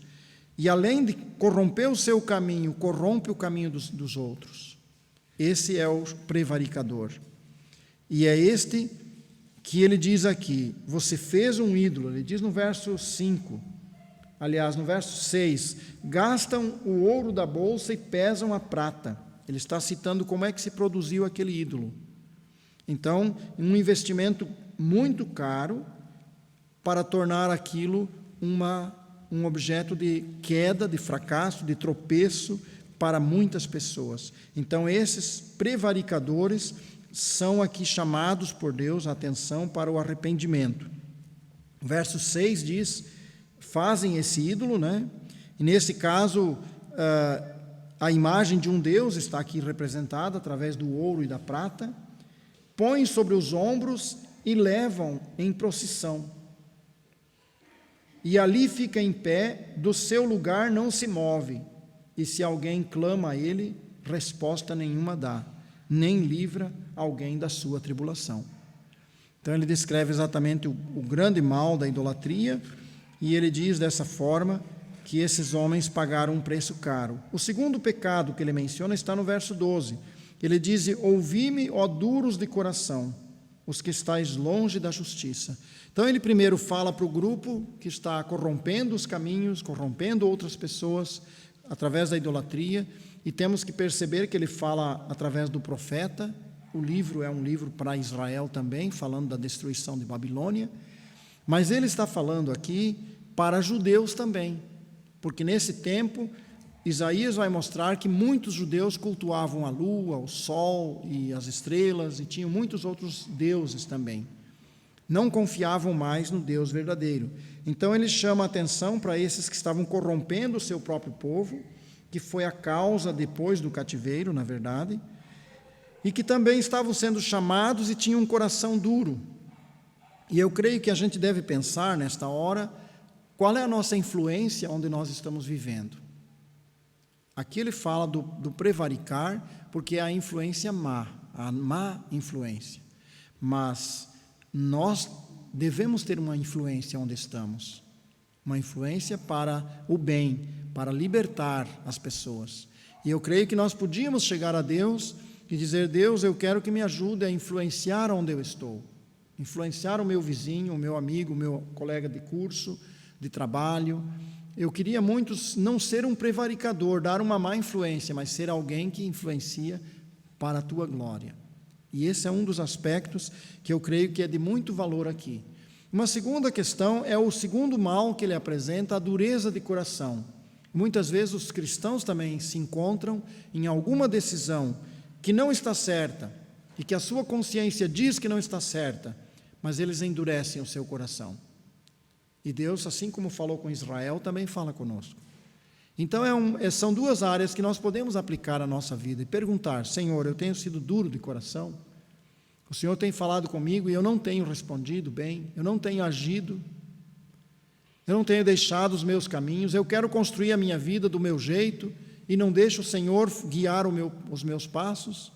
e além de corromper o seu caminho, corrompe o caminho dos outros. Esse é o prevaricador. E é este que ele diz aqui, você fez um ídolo, ele diz no verso 5, aliás, no verso 6, gastam o ouro da bolsa e pesam a prata. Ele está citando como é que se produziu aquele ídolo. Então, um investimento muito caro para tornar aquilo um objeto de queda, de fracasso, de tropeço para muitas pessoas. Então, esses prevaricadores são aqui chamados por Deus a atenção para o arrependimento. O verso 6 diz, fazem esse ídolo, E nesse caso, a imagem de um Deus está aqui representada através do ouro e da prata, põem sobre os ombros e levam em procissão. E ali fica em pé, do seu lugar não se move, e se alguém clama a ele, resposta nenhuma dá, nem livra alguém da sua tribulação. Então ele descreve exatamente o grande mal da idolatria, e ele diz dessa forma que esses homens pagaram um preço caro. O segundo pecado que ele menciona está no verso 12. Ele diz, ouvi-me, ó duros de coração, os que estáis longe da justiça. Então ele primeiro fala para o grupo que está corrompendo os caminhos, corrompendo outras pessoas através da idolatria, e temos que perceber que ele fala através do profeta. O livro é um livro para Israel também, falando da destruição de Babilônia, mas ele está falando aqui para judeus também, porque nesse tempo Isaías vai mostrar que muitos judeus cultuavam a lua, o sol e as estrelas, e tinham muitos outros deuses também. Não confiavam mais no Deus verdadeiro. Então ele chama a atenção para esses que estavam corrompendo o seu próprio povo, que foi a causa depois do cativeiro, na verdade, e que também estavam sendo chamados e tinham um coração duro. E eu creio que a gente deve pensar nesta hora, qual é a nossa influência onde nós estamos vivendo. Aqui ele fala do prevaricar, porque é a influência má, a má influência. Mas nós devemos ter uma influência onde estamos, uma influência para o bem, para libertar as pessoas. E eu creio que nós podíamos chegar a Deus e dizer: Deus, eu quero que me ajude a influenciar onde eu estou, influenciar o meu vizinho, o meu amigo, o meu colega de curso, de trabalho. Eu queria muito não ser um prevaricador, dar uma má influência, mas ser alguém que influencia para a tua glória. E esse é um dos aspectos que eu creio que é de muito valor aqui. Uma segunda questão é o segundo mal que ele apresenta, a dureza de coração. Muitas vezes os cristãos também se encontram em alguma decisão que não está certa e que a sua consciência diz que não está certa, mas eles endurecem o seu coração. E Deus, assim como falou com Israel, também fala conosco. Então são duas áreas que nós podemos aplicar à nossa vida e perguntar: Senhor, eu tenho sido duro de coração? O Senhor tem falado comigo e eu não tenho respondido bem, eu não tenho agido, eu não tenho deixado os meus caminhos, eu quero construir a minha vida do meu jeito e não deixo o Senhor guiar os meus passos?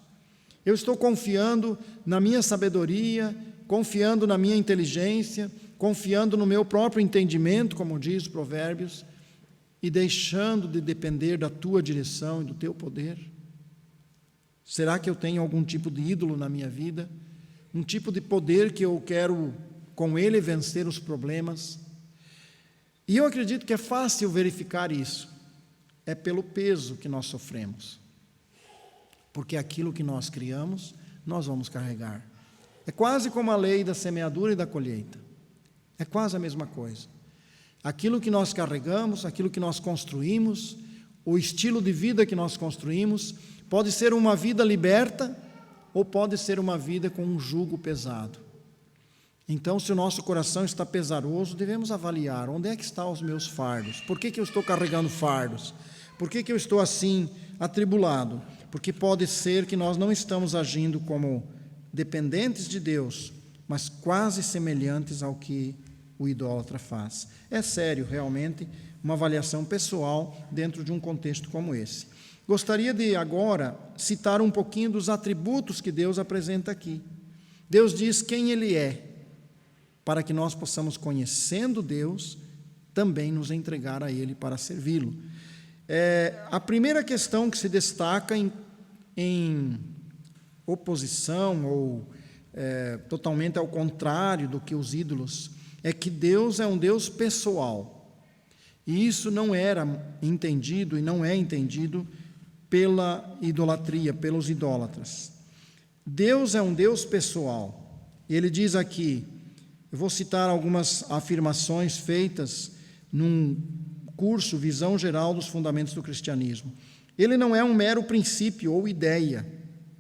Eu estou confiando na minha sabedoria, confiando na minha inteligência, confiando no meu próprio entendimento, como diz Provérbios, e deixando de depender da tua direção e do teu poder? Será que eu tenho algum tipo de ídolo na minha vida? Um tipo de poder que eu quero, com ele, vencer os problemas? E eu acredito que é fácil verificar isso. É pelo peso que nós sofremos. Porque aquilo que nós criamos, nós vamos carregar. É quase como a lei da semeadura e da colheita. É quase a mesma coisa. Aquilo que nós carregamos, aquilo que nós construímos, o estilo de vida que nós construímos, pode ser uma vida liberta ou pode ser uma vida com um jugo pesado. Então, se o nosso coração está pesaroso, devemos avaliar: onde é que estão os meus fardos? Por que eu estou carregando fardos? Por que eu estou assim atribulado? Porque pode ser que nós não estamos agindo como dependentes de Deus, mas quase semelhantes ao que o idólatra faz. É sério, realmente, uma avaliação pessoal dentro de um contexto como esse. Gostaria de agora citar um pouquinho dos atributos que Deus apresenta aqui. Deus diz quem Ele é, para que nós possamos, conhecendo Deus, também nos entregar a Ele para servi-lo. A primeira questão que se destaca em oposição ou totalmente ao contrário do que os ídolos, é que Deus é um Deus pessoal. E isso não era entendido e não é entendido pela idolatria, pelos idólatras. Deus é um Deus pessoal. Ele diz aqui, eu vou citar algumas afirmações feitas num curso Visão Geral dos Fundamentos do Cristianismo. Ele não é um mero princípio ou ideia.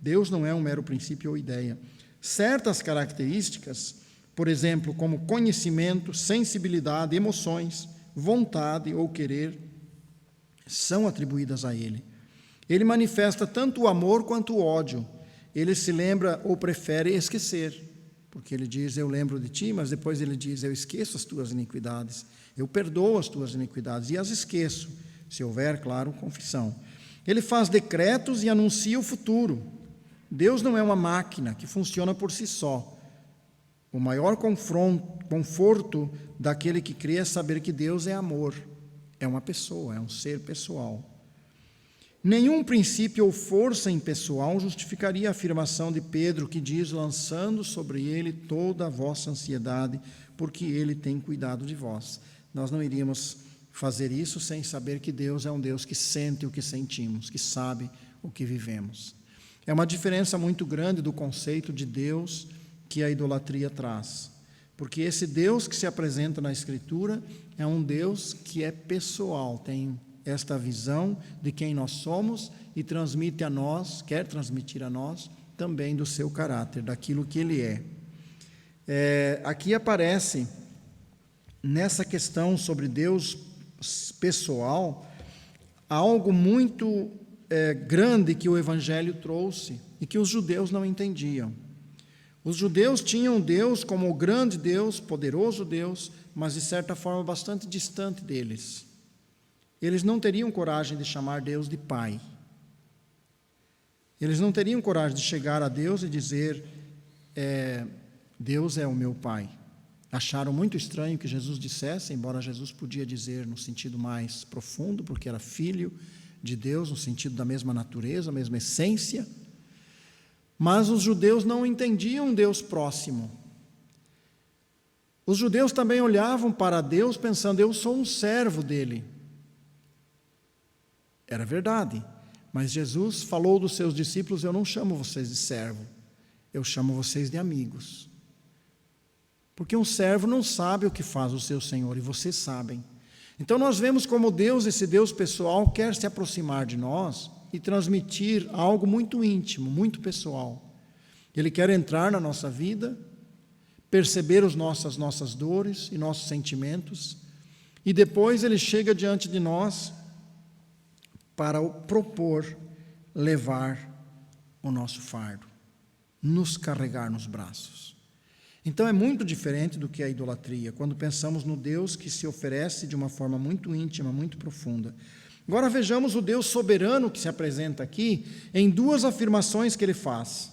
Deus não é um mero princípio ou ideia. Certas características, por exemplo, como conhecimento, sensibilidade, emoções, vontade ou querer, são atribuídas a Ele. Ele manifesta tanto o amor quanto o ódio. Ele se lembra ou prefere esquecer, porque Ele diz: eu lembro de ti, mas depois Ele diz: eu esqueço as tuas iniquidades, eu perdoo as tuas iniquidades e as esqueço, se houver, claro, confissão. Ele faz decretos e anuncia o futuro. Deus não é uma máquina que funciona por si só. O maior conforto daquele que crê é saber que Deus é amor, é uma pessoa, é um ser pessoal. Nenhum princípio ou força impessoal justificaria a afirmação de Pedro, que diz: lançando sobre ele toda a vossa ansiedade, porque ele tem cuidado de vós. Nós não iríamos fazer isso sem saber que Deus é um Deus que sente o que sentimos, que sabe o que vivemos. É uma diferença muito grande do conceito de Deus que a idolatria traz. Porque esse Deus que se apresenta na Escritura é um Deus que é pessoal, tem esta visão de quem nós somos e transmite a nós, quer transmitir a nós, também do seu caráter, daquilo que Ele é. Aqui aparece, nessa questão sobre Deus pessoal, algo muito grande que o Evangelho trouxe e que os judeus não entendiam. Os judeus tinham Deus como o grande Deus, poderoso Deus, mas de certa forma bastante distante deles. Eles não teriam coragem de chamar Deus de Pai. Eles não teriam coragem de chegar a Deus e dizer, Deus é o meu Pai. Acharam muito estranho que Jesus dissesse, embora Jesus podia dizer no sentido mais profundo, porque era filho de Deus, no sentido da mesma natureza, a mesma essência. Mas os judeus não entendiam um Deus próximo. Os judeus também olhavam para Deus pensando, eu sou um servo dele. Era verdade, mas Jesus falou dos seus discípulos, eu não chamo vocês de servo, eu chamo vocês de amigos. Porque um servo não sabe o que faz o seu Senhor, e vocês sabem. Então nós vemos como Deus, esse Deus pessoal, quer se aproximar de nós e transmitir algo muito íntimo, muito pessoal. Ele quer entrar na nossa vida, perceber as nossas dores e nossos sentimentos, e depois Ele chega diante de nós para propor levar o nosso fardo, nos carregar nos braços. Então é muito diferente do que a idolatria, quando pensamos no Deus que se oferece de uma forma muito íntima, muito profunda. Agora vejamos o Deus soberano que se apresenta aqui em duas afirmações que Ele faz.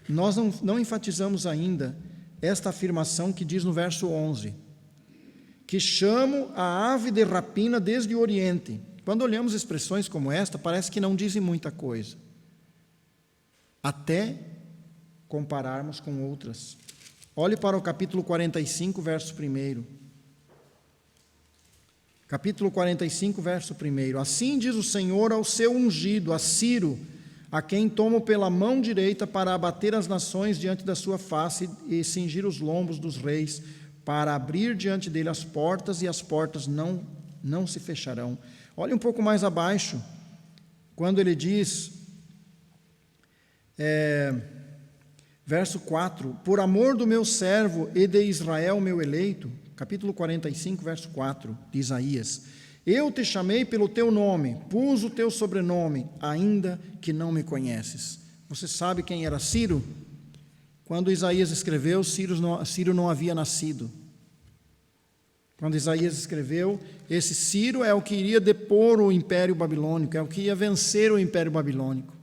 Nós não enfatizamos ainda esta afirmação que diz no verso 11, que chamo a ave de rapina desde o Oriente. Quando olhamos expressões como esta, parece que não dizem muita coisa, até compararmos com outras. Olhe para o capítulo 45, verso 1. Capítulo 45, verso 1. Assim diz o Senhor ao seu ungido, a Ciro, a quem tomo pela mão direita para abater as nações diante da sua face e cingir os lombos dos reis, para abrir diante dele as portas, e as portas não se fecharão. Olhe um pouco mais abaixo, quando ele diz, verso 4, por amor do meu servo e de Israel meu eleito, capítulo 45, verso 4, de Isaías, eu te chamei pelo teu nome, pus o teu sobrenome, ainda que não me conheces. Você sabe quem era Ciro? Quando Isaías escreveu, Ciro não havia nascido. Quando Isaías escreveu, esse Ciro é o que iria depor o Império Babilônico, é o que ia vencer o Império Babilônico.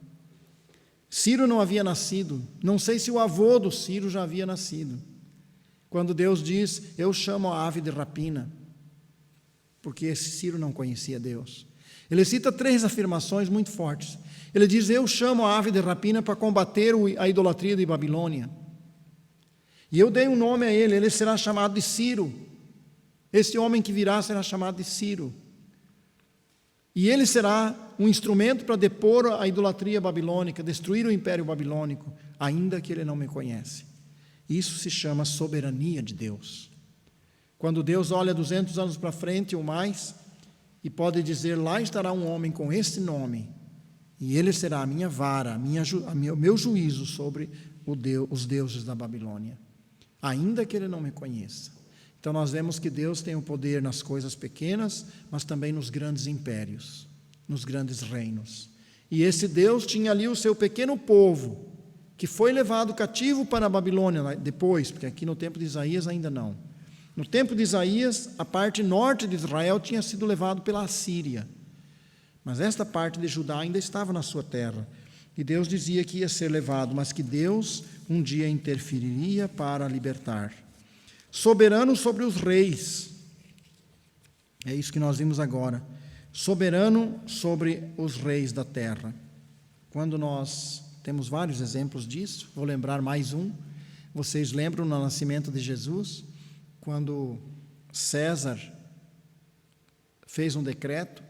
Ciro não havia nascido, não sei se o avô do Ciro já havia nascido. Quando Deus diz, eu chamo a ave de rapina, porque esse Ciro não conhecia Deus. Ele cita 3 afirmações muito fortes. Ele diz, eu chamo a ave de rapina para combater a idolatria de Babilônia. E eu dei um nome a ele será chamado de Ciro. Esse homem que virá será chamado de Ciro. E ele será um instrumento para depor a idolatria babilônica, destruir o império babilônico, ainda que ele não me conhece. Isso se chama soberania de Deus. Quando Deus olha 200 anos para frente ou mais, e pode dizer, lá estará um homem com este nome, e ele será a minha vara, o meu juízo sobre os deuses da Babilônia, ainda que ele não me conheça. Então nós vemos que Deus tem o poder nas coisas pequenas, mas também nos grandes impérios, nos grandes reinos. E esse Deus tinha ali o seu pequeno povo, que foi levado cativo para a Babilônia depois, porque aqui no tempo de Isaías ainda não. No tempo de Isaías, a parte norte de Israel tinha sido levado pela Assíria, mas esta parte de Judá ainda estava na sua terra. E Deus dizia que ia ser levado, mas que Deus um dia interferiria para libertar. Soberano sobre os reis, é isso que nós vimos agora, soberano sobre os reis da terra. Quando nós temos vários exemplos disso, vou lembrar mais um. Vocês lembram no nascimento de Jesus, quando César fez um decreto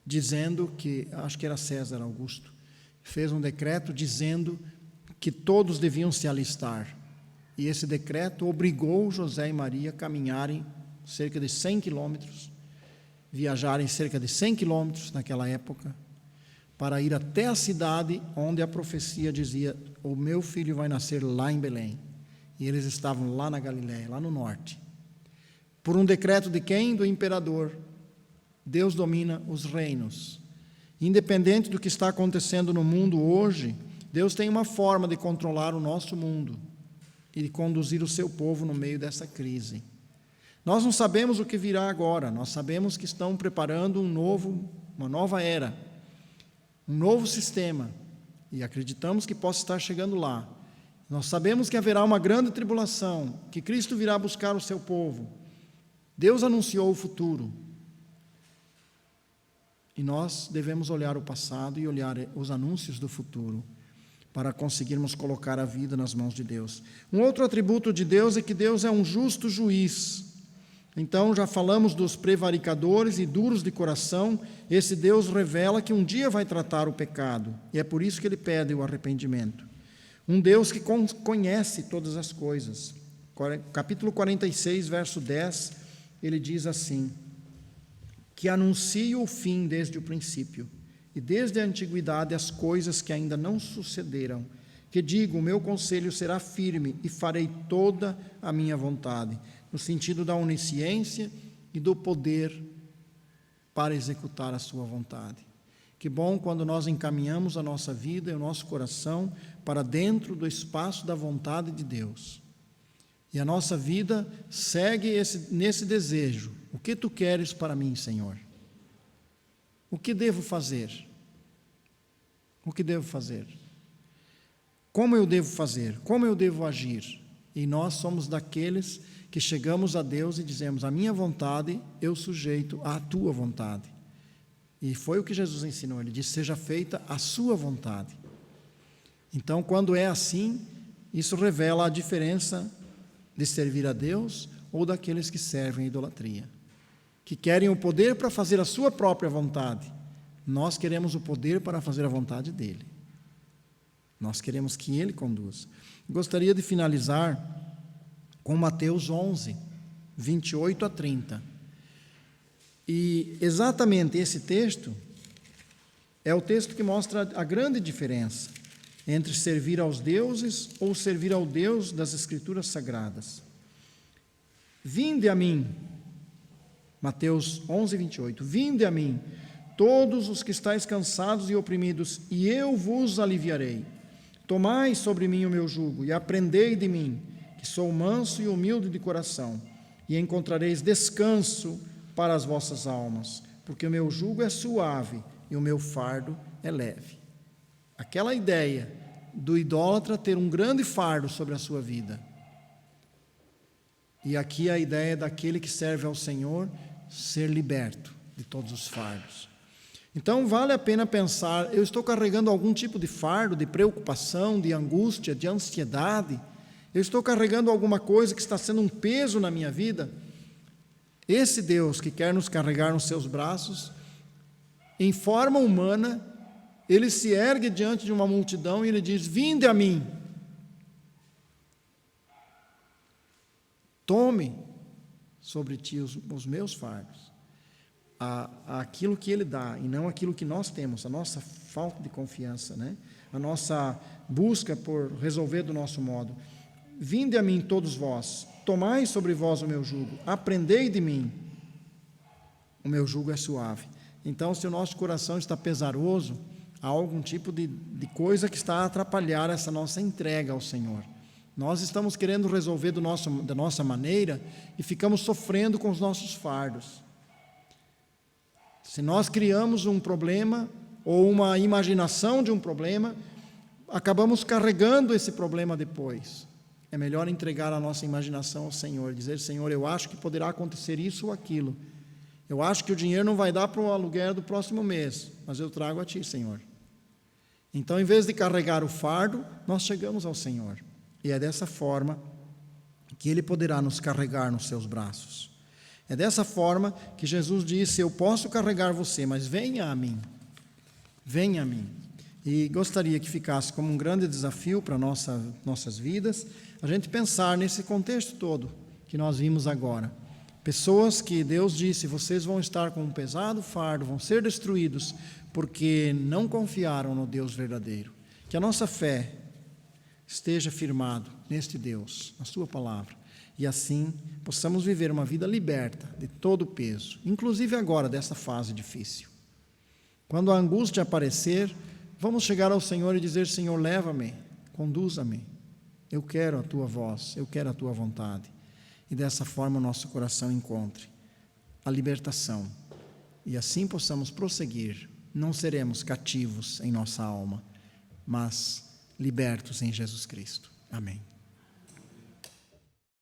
dizendo que, acho que era César Augusto, fez um decreto dizendo que todos deviam se alistar. E esse decreto obrigou José e Maria a caminharem cerca de 100 quilômetros, viajarem cerca de 100 quilômetros naquela época, para ir até a cidade onde a profecia dizia: o meu filho vai nascer lá em Belém. E eles estavam lá na Galiléia, lá no norte. Por um decreto de quem? Do imperador. Deus domina os reinos. Independente do que está acontecendo no mundo hoje, Deus tem uma forma de controlar o nosso mundo e de conduzir o seu povo no meio dessa crise. Nós não sabemos o que virá agora, nós sabemos que estão preparando uma nova era, um novo sistema, e acreditamos que possa estar chegando lá. Nós sabemos que haverá uma grande tribulação, que Cristo virá buscar o seu povo. Deus anunciou o futuro. E nós devemos olhar o passado e olhar os anúncios do futuro, para conseguirmos colocar a vida nas mãos de Deus. Um outro atributo de Deus é que Deus é um justo juiz. Então, já falamos dos prevaricadores e duros de coração. Esse Deus revela que um dia vai tratar o pecado, e é por isso que ele pede o arrependimento. Um Deus que conhece todas as coisas. Capítulo 46, verso 10, ele diz assim: que anuncio o fim desde o princípio, e desde a antiguidade as coisas que ainda não sucederam, que digo, o meu conselho será firme e farei toda a minha vontade, no sentido da onisciência e do poder para executar a sua vontade. Que bom quando nós encaminhamos a nossa vida e o nosso coração para dentro do espaço da vontade de Deus. E a nossa vida segue nesse desejo. O que tu queres para mim, Senhor? O que devo fazer? O que devo fazer? Como eu devo fazer? Como eu devo agir? E nós somos daqueles que chegamos a Deus e dizemos: a minha vontade eu sujeito à tua vontade. E foi o que Jesus ensinou. Ele disse: seja feita a sua vontade. Então, quando é assim, isso revela a diferença de servir a Deus ou daqueles que servem a idolatria, que querem o poder para fazer a sua própria vontade. Nós queremos o poder para fazer a vontade dele. Nós queremos que ele conduza. Gostaria de finalizar com Mateus 11, 28 a 30. E exatamente esse texto é o texto que mostra a grande diferença entre servir aos deuses ou servir ao Deus das Escrituras Sagradas. Vinde a mim, Mateus 11, 28, vinde a mim, todos os que estáis cansados e oprimidos, e eu vos aliviarei. Tomai sobre mim o meu jugo, e aprendei de mim, que sou manso e humilde de coração, e encontrareis descanso para as vossas almas, porque o meu jugo é suave e o meu fardo é leve. Aquela ideia do idólatra ter um grande fardo sobre a sua vida. E aqui a ideia daquele que serve ao Senhor ser liberto de todos os fardos. Então vale a pena pensar: eu estou carregando algum tipo de fardo, de preocupação, de angústia, de ansiedade? Eu estou carregando alguma coisa que está sendo um peso na minha vida? Esse Deus que quer nos carregar nos seus braços, em forma humana, ele se ergue diante de uma multidão e ele diz: vinde a mim, tome sobre ti os meus fardos. Aquilo que ele dá e não aquilo que nós temos, a nossa falta de confiança, né? A nossa busca por resolver do nosso modo. Vinde a mim todos vós, tomai sobre vós o meu jugo, aprendei de mim, o meu jugo é suave. Então, se o nosso coração está pesaroso, há algum tipo de coisa que está a atrapalhar essa nossa entrega ao Senhor. Nós estamos querendo resolver da nossa maneira e ficamos sofrendo com os nossos fardos. Se nós criamos um problema ou uma imaginação de um problema, acabamos carregando esse problema depois. É melhor entregar a nossa imaginação ao Senhor, dizer: Senhor, eu acho que poderá acontecer isso ou aquilo. Eu acho que o dinheiro não vai dar para o aluguel do próximo mês, mas eu trago a Ti, Senhor. Então, em vez de carregar o fardo, nós chegamos ao Senhor. E é dessa forma que Ele poderá nos carregar nos seus braços. É dessa forma que Jesus disse: eu posso carregar você, mas venha a mim. Venha a mim. E gostaria que ficasse como um grande desafio para nossas vidas, a gente pensar nesse contexto todo que nós vimos agora. Pessoas que Deus disse, vocês vão estar com um pesado fardo, vão ser destruídos, porque não confiaram no Deus verdadeiro. Que a nossa fé esteja firmado neste Deus, na sua palavra, e assim possamos viver uma vida liberta de todo o peso, inclusive agora dessa fase difícil. Quando a angústia aparecer, vamos chegar ao Senhor e dizer, Senhor, leva-me, conduza-me, eu quero a Tua voz, eu quero a Tua vontade. E dessa forma o nosso coração encontre a libertação, e assim possamos prosseguir. Não seremos cativos em nossa alma, mas libertos em Jesus Cristo. Amém.